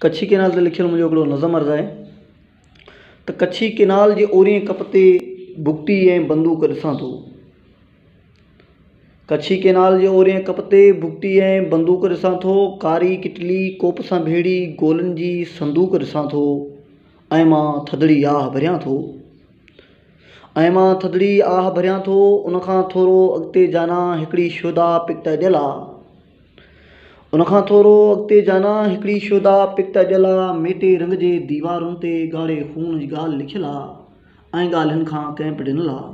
Kutchi canal ते लिखियल मुंहिंजो हिकिड़ो नज़म अर्ज़ु आहे त कच्छी केनाल जे ओरिएं कप ते बुगटी ऐं बंदूक ॾिसां थो। कच्छी केनाल जे ओरिएं कप ते बुगटी ऐं बंदूक ॾिसां थो। कारी किटली कोप सां भेड़ी गोलनि जी संदूक ॾिसां थो। ऐं मां थधिड़ी आह भरियां थो। उनखां थोरो अॻिते जाना हिकिड़ी शोधा पिकत ॼल आहे। उनखां थोरो अॻिते जाना हिकिड़ी शोधा पिकत ॼल आहे। मेटे रंग जे दीवारुनि ते ॻाढ़े खून जी ॻाल्हि लिखियलु आहे ऐं ॻाल्हियुनि खां कैंप ॾिनल आहे।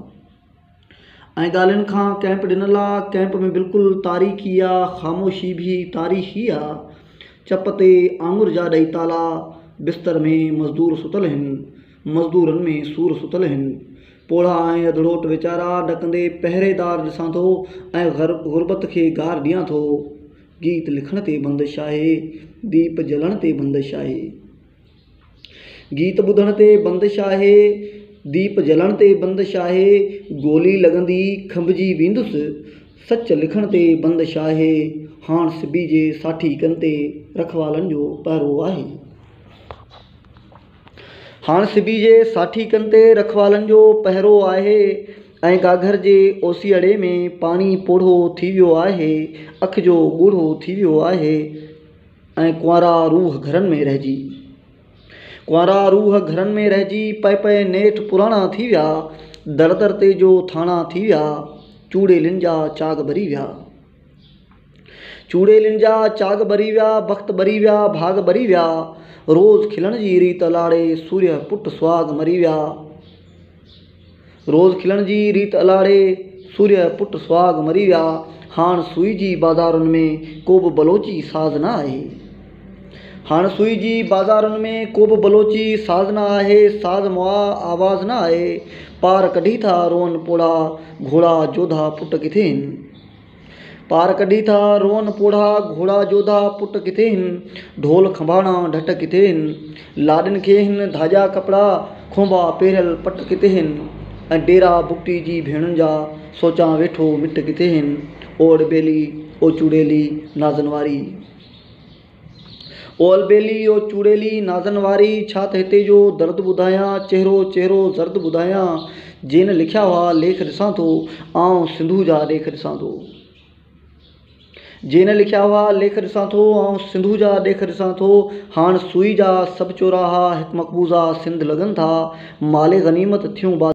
कैंप में बिल्कुलु तारीख़ी आहे, ख़ामोशी भी तारीख़ी आहे। चप ते आङुर जा ॾेई ताला, बिस्तर में मज़दूर सुतल आहिनि, मज़दूरनि में सूर सुतल आहिनि। पोड़ा ऐं अधड़ोट वीचारा ॾकंदे पहरेदार ॾिसां थो ऐं ग़ुर्बत खे गार ॾियां थो। गीत लिखण ते बंदिश आहे, दीप जलण ते बंदिश आहे। गीत ॿुधण ते बंदिश आहे, दीप जलण ते बंदिश आहे। गोली लॻंदी खंभिजी वेंदुसि, सच लिखण ते बंदिश आहे। हाण सिबी जे साठी कनि ते रखवालनि जो पहिरो आहे। हाण सिबी जे साठी कनि ते रखवालनि जो पहिरो आहे। ऐं घाघर जे ओसीअड़े में पाणी पोढ़ो थी वियो आहे, अख जो ॻूढ़ो थी वियो आहे। ऐं कुंवारा रूह घरनि में रहिजी पए नेठ पुराणा थी विया। दर दर ते जो थाणा थी विया, चूड़ेलिन जा चाग भरी विया। बख़्त भरी विया, भाग भरी विया। रोज़ खिलण जी रीत अलाड़े सूर्य पुट सुहाग मरी विया। हाण सुई जी बाज़ारुनि में को बि बलोची साज़ न आहे। साज़ मुआ आवाज़ न आहे। पार कढी था रोअन पोड़ा घोड़ा जोधा पुट किथे हिन। ढोल खंभाणा ढट किथे हिन। लाॾनि खे हिन धाॼा कपिड़ा खोंबा पहिरियल पट किथे हिन। ऐं डेरा बुगटी जी भेणुनि जा सोचां वेठो मिट किथे हिन। ओड़ बेली ओ चूड़ेली नाज़न वारी, छा त हिते जो दर्द ॿुधायां, चहिरो ज़र्द ॿुधायां। जे न लिखिया हुआ लेख ॾिसां थो, आउं सिंधू जा ॾेख ॾिसां थो। हाण सुई जा सभु चौराहा हिक मक़बूज़ा सिंध लॻनि था। माले गनीमत थियूं